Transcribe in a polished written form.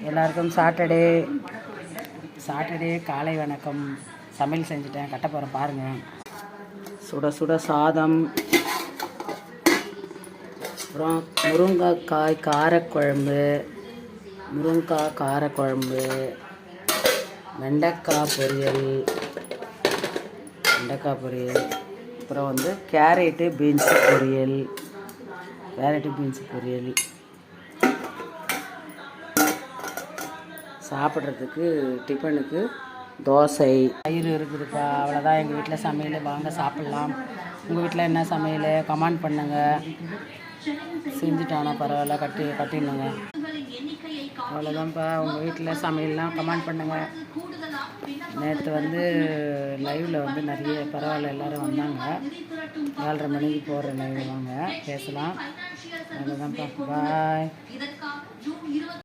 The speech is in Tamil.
எல்லாருக்கும் சாட்டர்டே காலை வணக்கம். சமையல் செஞ்சுட்டேன், கட்ட போகிறேன் பாருங்கள். சுட சுட சாதம், அப்புறம் முருங்கைக்காய் காரக்குழம்பு, வெண்டைக்காய் பொரியல், அப்புறம் வந்து கேரட்டு பீன்ஸு பொரியல். சாப்பிட்றதுக்கு டிஃபனுக்கு தோசை, தயிர் இருக்குதுப்பா. அவ்வளோதான் எங்கள் வீட்டில் சமையல். வாங்க சாப்பிட்லாம். உங்கள் வீட்டில் என்ன சமையல் கமெண்ட் பண்ணுங்கள். செஞ்சுட்டானா பரவாயில்ல, கட்டிடணுங்க. அவ்வளோதான்ப்பா. உங்கள் வீட்டில் சமையல்லாம் கமெண்ட் பண்ணுங்கள். நேற்று வந்து லைவில் வந்து நிறைய பரவாயில்ல எல்லோரும் வந்தாங்க. 4:30 மணிக்கு போகிற லைவ் வாங்க பேசலாம். அவ்வளோதான்ப்பா. பாய்.